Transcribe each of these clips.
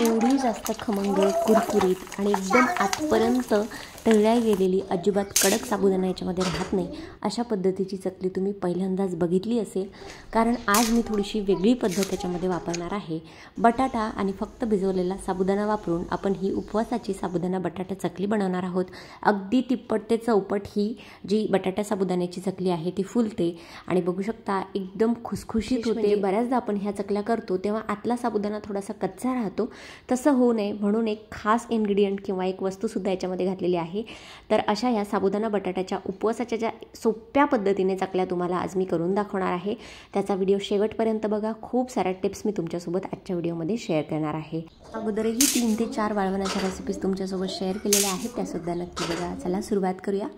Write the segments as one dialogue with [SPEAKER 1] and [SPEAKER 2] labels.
[SPEAKER 1] एवढी जास्त खमंग, कुरकुरीत आणि एकदम आतपर्यंत तळल्या गेलेली, अजिबात कडक साबुदाणा याच्यामध्ये राहत नाही अशा पद्धतीची चकली तुम्ही पहिल्यांदाच बघितली असेल. कारण आज मी थोडीशी वेगळी पद्धत त्याच्यामध्ये वापरणार आहे. बटाटा आणि फक्त भिजवलेला साबुदाणा वापरून आपण ही उपवासाची साबुदाणा बटाटा चकली बनवणार आहोत. अगदी तिप्पट ते चौपट ही जी बटाटा साबुदाण्याची चकली आहे ती फुलते आणि बघू शकता एकदम खुसखुशीत होते. बऱ्याचदा आपण ह्या चकल्या करतो तेव्हा आतला साबुदाणा थोडासा कच्चा राहतो, तसं होऊ नये म्हणून एक खास इन्ग्रेडियंट किंवा एक वस्तूसुद्धा याच्यामध्ये घातलेली आहे. तर अशा ह्या साबुदाणा बटाट्याच्या उपवासाच्या ज्या सोप्या पद्धतीने चकल्या तुम्हाला आज मी करून दाखवणार आहे, त्याचा व्हिडिओ शेवटपर्यंत बघा. खूप साऱ्या टिप्स मी तुमच्यासोबत आजच्या व्हिडिओमध्ये शेअर करणार आहे. अगोदरही 3 ते 4 वाळवण्याच्या रेसिपीज तुमच्यासोबत शेअर केलेल्या आहेत, त्यासुद्धा नक्की बघा. चला सुरुवात करूया.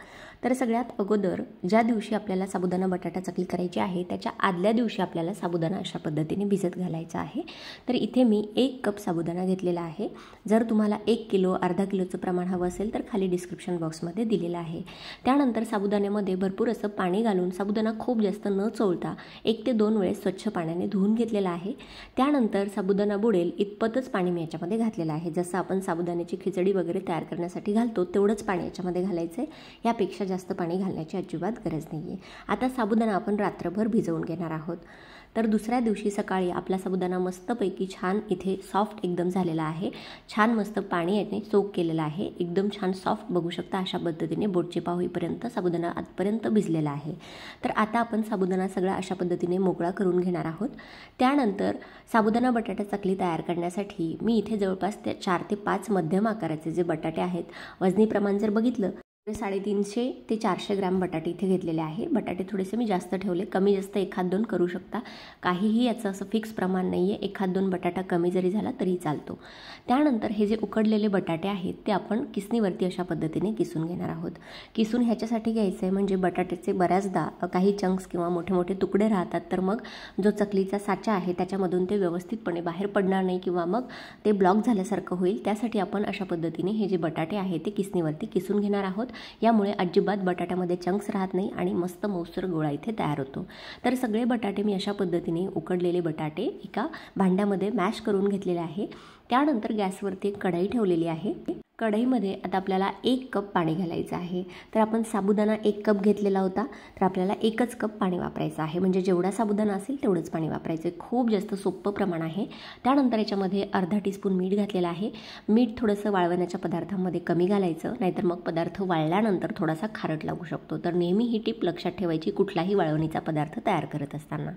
[SPEAKER 1] तर सगळ्यात अगोदर ज्या दिवशी आपल्याला साबुदाणा बटाटा चकली करायची आहे त्याच्या आदल्या दिवशी आपल्याला साबुदाणा अशा पद्धतीने भिजत घालायचा आहे. तर इथे मी 1 कप साबुदाणा घेतलेला आहे. जर तुम्हाला 1 किलो अर्धा किलोचं प्रमाण हवं असेल तर खाली डिस्क्रिप्शन बॉक्समध्ये दिलेलं आहे. त्यानंतर साबुदाण्यामध्ये भरपूर असं पाणी घालून साबुदाणा खूप जास्त न चोळता 1 ते 2 वेळेस स्वच्छ पाण्याने धुवून घेतलेला आहे. त्यानंतर साबुदाणा बुडेल इतपतच पाणी मी याच्यामध्ये घातलेलं आहे. जसं आपण साबुदाण्याची खिचडी वगैरे तयार करण्यासाठी घालतो तेवढंच पाणी याच्यामध्ये घालायचं आहे. यापेक्षा जास्त पाणी घालण्याची अजिबात गरज नाही आहे. आता साबुदाणा आपण रात्रभर भिजवून घेणार आहोत. तर दुसऱ्या दिवशी सकाळी आपला साबुदाणा मस्तपैकी छान इथे सॉफ्ट एकदम झालेला आहे. छान मस्त पाणी याने सोक केलेलं आहे. एकदम छान सॉफ्ट बघू शकता. अशा पद्धतीने बोटचेपा होईपर्यंत साबुदाणा आतपर्यंत भिजलेला आहे. तर आता आपण साबुदाणा सगळा अशा पद्धतीने मोकळा करून घेणार आहोत. त्यानंतर साबुदाणा बटाटा चकली तयार करण्यासाठी मी इथे जवळपास 4 ते 5 मध्यम आकाराचे जे बटाटे आहेत, वजनी प्रमाण जर बघितलं 350 ते 400 ग्रॅम बटाटे इथे घेतलेले आहे. बटाटे थोडेसे मी जास्त ठेवले, कमी जास्त 1-2 करू शकता. काहीही याचं असं फिक्स प्रमाण नाही आहे. 1-2 बटाटा कमी जरी झाला तरी चालतो. त्यानंतर हे जे उकडलेले बटाटे आहेत ते आपण किसणीवरती अशा पद्धतीने किसून घेणार आहोत. किसून ह्याच्यासाठी घ्यायचं आहे म्हणजे बटाट्याचे बऱ्याचदा काही चंक्स किंवा मोठे मोठे तुकडे राहतात, तर मग जो चकलीचा साचा आहे त्याच्यामधून ते व्यवस्थितपणे बाहेर पडणार नाही किंवा मग ते ब्लॉक झाल्यासारखं होईल. त्यासाठी आपण अशा पद्धतीने हे जे बटाटे आहे ते किसणीवरती किसून घेणार आहोत. यामुळे अजिबात बटाट्यामध्ये चंक्स राहत नाही आणि मस्त मौसर गोळा इथे तयार होतो. तर सगळे बटाटे मी अशा पद्धतीने उकडलेले बटाटे एका भांड्यामध्ये मॅश करून घेतलेले आहे. त्यानंतर गॅसवरती एक कढई ठेवलेली आहे. कढईमध्ये आता आपल्याला 1 कप पाणी घालायचं आहे. तर आपण साबुदाणा 1 कप घेतलेला होता, तर आपल्याला 1च कप पाणी वापरायचं आहे. म्हणजे जेवढा साबुदाणा असेल तेवढंच पाणी वापरायचं आहे. खूप जास्त सोपं प्रमाण आहे. त्यानंतर याच्यामध्ये अर्धा टीस्पून मीठ घातलेलं आहे. मीठ थोडंसं वाळवण्याच्या पदार्थांमध्ये कमी घालायचं, नाहीतर मग पदार्थ वाळल्यानंतर थोडासा खारट लागू शकतो. तर नेहमी ही टिप लक्षात ठेवायची कुठलाही वाळवणीचा पदार्थ तयार करत असताना.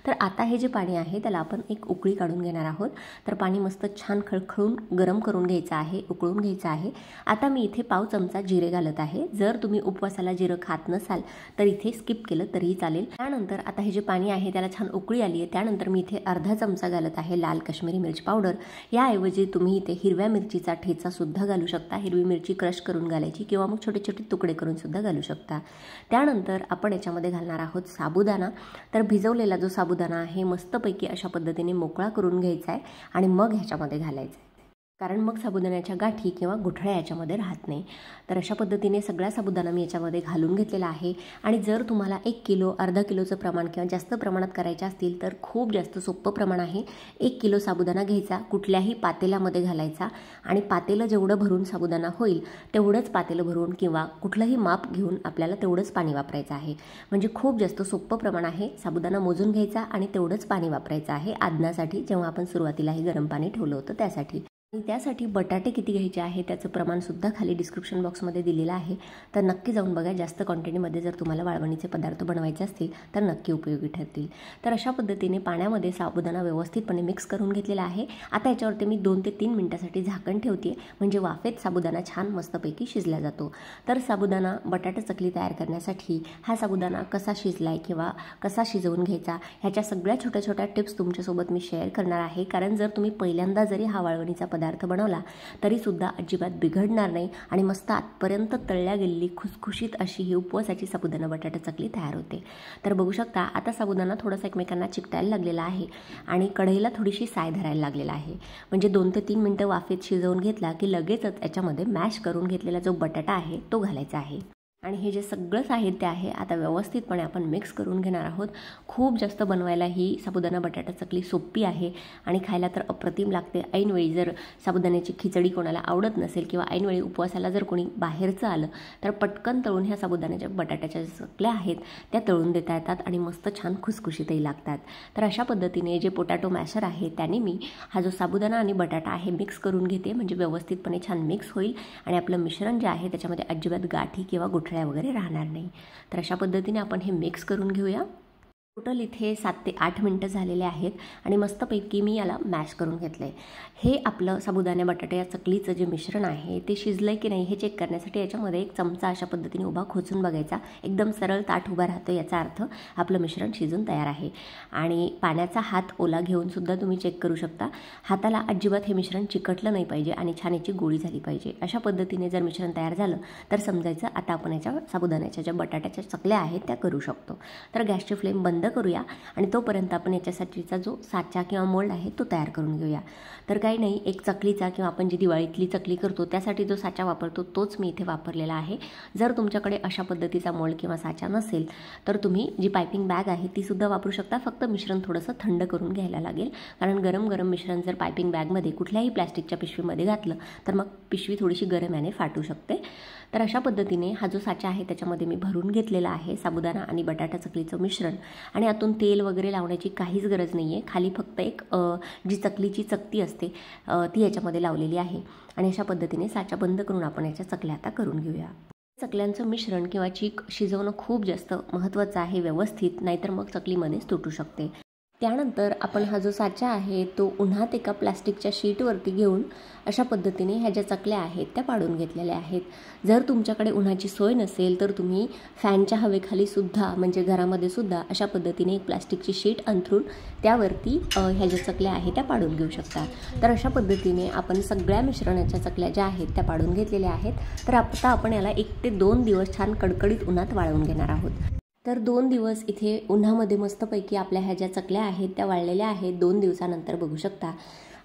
[SPEAKER 1] तर आता हे जे पाणी आहे त्याला आपण एक उकळी काढून घेणार आहोत. तर पाणी मस्त छान खळखळून गरम करून घ्यायचं आहे, उकळून घ्यायचं आहे. आता मी इथे पाव चमचा जिरे घालत आहे. जर तुम्ही उपवासाला जिरं खात नसाल तर इथे स्किप केलं तरीही चालेल. त्यानंतर आता हे जे पाणी आहे त्याला छान उकळी आली आहे. त्यानंतर मी इथे अर्धा चमचा घालत आहे लाल काश्मीरी मिरची पावडर. याऐवजी तुम्ही इथे हिरव्या मिरचीचा ठेचा सुद्धा घालू शकता. हिरवी मिरची क्रश करून घालायची किंवा मग छोटे छोटे तुकडे करून सुद्धा घालू शकता. त्यानंतर आपण याच्यामध्ये घालणार आहोत साबुदाणा. तर भिजवलेला जो साबुदाणा आहे मस्तपैकी अशा पद्धतीने मोकळा करून घ्यायचा आहे आणि मग ह्याच्यामध्ये घालायचं आहे. कारण मग साबुदाण्याच्या गाठी किंवा गुठळ्या याच्यामध्ये राहत नाही. तर अशा पद्धतीने सगळा साबुदाणा मी याच्यामध्ये घालून घेतलेला आहे. आणि जर तुम्हाला 1 किलो अर्धा किलोचं प्रमाण किंवा जास्त प्रमाणात करायचे असतील तर खूप जास्त सोपं प्रमाण आहे. 1 किलो साबुदाणा घ्यायचा, कुठल्याही पातेल्यामध्ये घालायचा आणि पातेलं जेवढं भरून साबुदाणा होईल तेवढंच पातेलं भरून किंवा कुठलंही माप घेऊन आपल्याला तेवढंच पाणी वापरायचं आहे. म्हणजे खूप जास्त सोपं प्रमाण आहे. साबुदाणा मोजून घ्यायचा आणि तेवढंच पाणी वापरायचं आहे आदनासाठी, जेव्हा आपण सुरुवातीलाही गरम पाणी ठेवलं होतं त्यासाठी. आणि त्यासाठी बटाटे किती घ्यायचे आहे त्याचं प्रमाणसुद्धा खाली डिस्क्रिप्शन बॉक्समध्ये दिलेलं आहे. तर नक्की जाऊन बघा. जास्त क्वांटिटीमध्ये जर तुम्हाला वाळवणीचे पदार्थ बनवायचे असतील तर नक्की उपयोगी ठरतील. तर अशा पद्धतीने पाण्यामध्ये साबुदाणा व्यवस्थितपणे मिक्स करून घेतलेला आहे. आता याच्यावरती मी 2 ते 3 मिनिटासाठी झाकण ठेवते, म्हणजे वाफेत साबुदाणा छान मस्तपैकी शिजला जातो. तर साबुदाणा बटाटा चकली तयार करण्यासाठी हा साबुदाणा कसा शिजलाय किंवा कसा शिजवून घ्यायचा ह्याच्या सगळ्या छोट्या छोट्या टिप्स तुमच्यासोबत मी शेअर करणार आहे. कारण जर तुम्ही पहिल्यांदा जरी हा वाळवणीचा पदार्थ बनवला तरी सुद्धा अजिबात बिघडणार नाही आणि मस्त आतपर्यंत तळल्या गेलेली खुसखुशीत अशी ही उपवासाची साबुदाणा बटाटा चकली तयार होते. तर बघू शकता आता साबुदाणा थोडासा एकमेकांना चिकटायला लागलेला आहे आणि कढईला थोडीशी साय धरायला लागलेला आहे. म्हणजे 2 ते 3 मिनिटं वाफेत शिजवून घेतला की लगेचच याच्यामध्ये मॅश करून घेतलेला जो बटाटा आहे तो घालायचा आहे. आणि हे जे सगळं साहित्य आहे आता व्यवस्थितपणे आपण मिक्स करून घेणार आहोत. खूप जास्त बनवायला ही साबुदाणा बटाटा चकली सोपी आहे आणि खायला तर अप्रतिम लागते. ऐनवेळी जर साबुदाण्याची खिचडी कोणाला आवडत नसेल किंवा ऐनवेळी उपवासाला जर कोणी बाहेरचं आलं तर पटकन तळून ह्या साबुदाण्याच्या बटाट्याच्या चकल्या आहेत त्या तळून देता येतात आणि मस्त छान खुसखुशीतही लागतात. तर अशा पद्धतीने जे पोटॅटो मॅशर आहे त्याने मी हा जो साबुदाणा आणि बटाटा आहे मिक्स करून घेते, म्हणजे व्यवस्थितपणे छान मिक्स होईल आणि आपलं मिश्रण जे आहे त्याच्यामध्ये अजिबात गाठी किंवा गुठळ्या वगैरे राहणार नाही. तर अशा पद्धतीने आपण हे मिक्स करून घेऊया. टोटल इथे 7 ते 8 मिनटं झालेले आहेत आणि मस्तपैकी मी याला मॅश करून घेतलं आहे. हे आपलं साबुदाणा बटाटा या चकलीचं जे मिश्रण आहे ते शिजलं आहे की नाही हे चेक करण्यासाठी याच्यामध्ये एक चमचा अशा पद्धतीने उभा खोचून बघायचा. एकदम सरळ ताट उभा राहतो, याचा अर्थ आपलं मिश्रण शिजून तयार आहे. आणि पाण्याचा हात ओला घेऊन सुद्धा तुम्ही चेक करू शकता. हाताला अजिबात हे मिश्रण चिकटलं नाही पाहिजे आणि छान याची गोळी झाली पाहिजे. अशा पद्धतीने जर मिश्रण तयार झालं तर समजायचं आता आपण याच्या साबुदाण्याच्या ज्या बटाट्याच्या चकल्या आहेत त्या करू शकतो. तर गॅसची फ्लेम बंद करूया आणि तोपर्यंत आपण याच्यासाठीचा जो साचा किंवा मोल्ड आहे तो तयार करून घेऊया. तर काही नाही, एक चकलीचा किंवा आपण जी दिवाळीतली चकली करतो त्यासाठी जो साचा वापरतो तोच मी इथे वापरलेला आहे. जर तुमच्याकडे अशा पद्धतीचा मोल्ड किंवा साचा नसेल तर तुम्ही जी पायपिंग बॅग आहे ती सुद्धा वापरू शकता. फक्त मिश्रण थोडंसं थंड करून घ्यायला लागेल, कारण गरम गरम मिश्रण जर पायपिंग बॅगमध्ये कुठल्याही प्लॅस्टिकच्या पिशवीमध्ये घातलं तर मग पिशवी थोडीशी गरम याने फाटू शकते. तर अशा पद्धतीने हा जो साचा आहे त्याच्यामध्ये मी भरून घेतलेला आहे साबुदाणा आणि बटाटा चकलीचं मिश्रण. आणि आतून तेल वगैरे लावण्याची काहीच गरज नाही आहे. खाली फक्त एक जी चकलीची चकती असते ती याच्यामध्ये लावलेली आहे. आणि अशा पद्धतीने साचा बंद करून आपण याच्या चकल्या आता करून घेऊया. चकल्यांचं मिश्रण किंवा चीक शिजवणं खूप जास्त महत्त्वाचं आहे व्यवस्थित, नाहीतर मग चकलीमध्येच तुटू शकते. त्यानंतर आपण हा जो साचा आहे तो उन्हात एका प्लॅस्टिकच्या शीटवरती घेऊन अशा पद्धतीने ह्या ज्या चकल्या आहेत त्या पाडून घेतलेल्या आहेत. जर तुमच्याकडे उन्हाची सोय नसेल तर तुम्ही फॅनच्या हवेखाली सुद्धा, म्हणजे घरामध्ये सुद्धा अशा पद्धतीने एक प्लॅस्टिकची शीट अंथरून त्यावरती ह्या ज्या चकल्या आहेत त्या पाडून घेऊ शकता. तर अशा पद्धतीने आपण सगळ्या मिश्रणाच्या चकल्या ज्या आहेत त्या पाडून घेतलेल्या आहेत. तर आता आपण याला 1 ते 2 दिवस छान कडकडीत उन्हात वाळवून घेणार आहोत. तर 2 दिवस इथे उन्हामध्ये मस्तपैकी आपल्या ह्या ज्या चकल्या आहेत त्या वाळलेल्या आहेत. 2 दिवसानंतर बघू शकता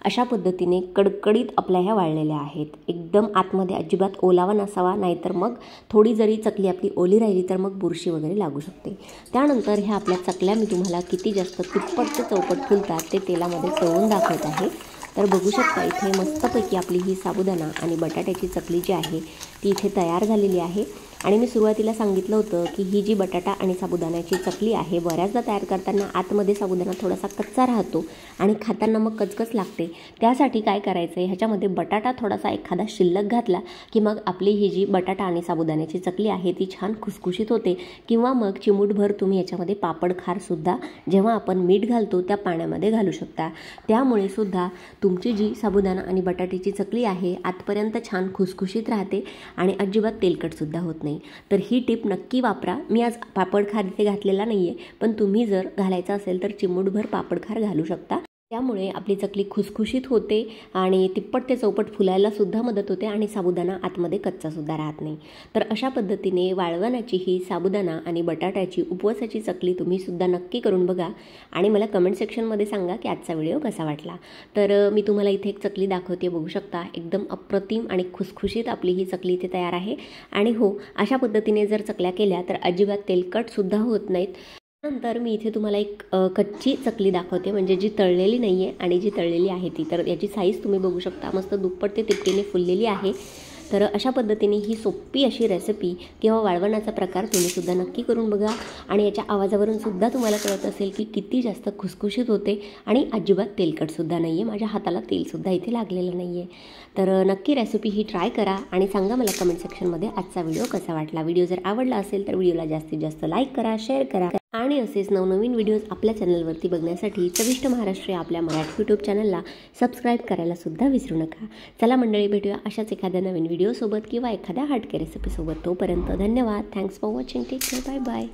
[SPEAKER 1] अशा पद्धतीने कडकडीत आपल्या ह्या वाळलेल्या आहेत. एकदम आतमध्ये अजिबात ओलावा नसावा, नाहीतर मग थोडी जरी चकली आपली ओली राहिली तर मग बुरशी वगैरे लागू शकते. त्यानंतर ह्या आपल्या चकल्या मी तुम्हाला किती जास्त तिप्पट ते चौपट फुलतात ते तेलामध्ये तळून दाखवत आहे. तर बघू शकता इथे मस्तपैकी आपली ही साबुदाणा आणि बटाट्याची चकली जी आहे ती इथे तयार झालेली आहे. आणि मी सुरुवातीला सांगितलं होतं की ही जी बटाटा आणि साबुदाण्याची चकली आहे बऱ्याचदा तयार करताना आतमध्ये साबुदाणा थोडासा कच्चा राहतो आणि खाताना मग कचकच लागते. त्यासाठी काय करायचं आहे, ह्याच्यामध्ये बटाटा थोडासा एखादा शिल्लक घातला की मग आपली ही जी बटाटा आणि साबुदाण्याची चकली आहे ती छान खुसखुशीत होते. किंवा मग चिमूटभर तुम्ही याच्यामध्ये पापड खारसुद्धा जेव्हा आपण मीठ घालतो त्या पाण्यामध्ये घालू शकता. त्यामुळे सुद्धा तुमची जी साबुदाणा आणि बटाट्याची चकली आहे आतपर्यंत छान खुसखुशीत राहते आणि अजिबात तेलकटसुद्धा होत नाही. तर ही टिप नक्की वापरा. मी आज पापडखार इथे घातलेला नाही आहे, पण तुम्ही जर घालायचं असेल तर चिमूटभर पापडखार घालू शकता. त्यामुळे आपली चकली खुसखुशीत होते आणि तिप्पट ते चौपट फुलायला सुद्धा मदत होते आणि साबुदाणा आतमध्ये कच्चासुद्धा राहत नाही. तर अशा पद्धतीने वाळवणाची ही साबुदाणा आणि बटाट्याची उपवासाची चकली तुम्ही सुद्धा नक्की करून बघा आणि मला कमेंट सेक्शनमध्ये सांगा की आजचा व्हिडिओ कसा वाटला. तर मी तुम्हाला इथे एक चकली दाखवते, बघू शकता एकदम अप्रतिम आणि खुसखुशीत आपली ही चकली इथे तयार आहे. आणि हो, अशा पद्धतीने जर चकल्या केल्या तर अजिबात तेलकटसुद्धा होत नाहीत. नंतर मी इथे तुम्हाला एक कच्ची चकली दाखवते, म्हणजे जी तळलेली नाही आहे आणि जी तळलेली आहे ती. तर याची साईज तुम्ही बघू शकता, मस्त दुप्पट ते तिपटीने फुललेली आहे. तर अशा पद्धतीने ही सोपी अशी रेसिपी किंवा वाळवणाचा प्रकार तुम्ही सुद्धा नक्की करून बघा आणि याच्या आवाजावरून सुद्धा तुम्हाला कळत असेल की किती जास्त खुसखुशीत होते आणि अजिबात तेलकटसुद्धा नाही आहे. माझ्या हाताला तेलसुद्धा इथे लागलेलं नाही आहे. तर नक्की रेसिपी ही ट्राय करा आणि सांगा मला कमेंट सेक्शनमध्ये आजचा व्हिडिओ कसा वाटला. व्हिडिओ जर आवडला असेल तर व्हिडिओला जास्तीत जास्त लाईक करा, शेअर करा आणि असेच नवनवीन व्हिडिओज आपल्या चॅनलवरती बघण्यासाठी चविष्ट महाराष्ट्र आपल्या मराठी यूट्यूब चॅनलला सबस्क्राईब करायला सुद्धा विसरू नका. चला मंडळी, भेटूया अशाच एखाद्या नवीन व्हिडिओसोबत किंवा एखाद्या हटके रेसिपीसोबत. तोपर्यंत धन्यवाद. Thanks for watching. Take care. Bye bye.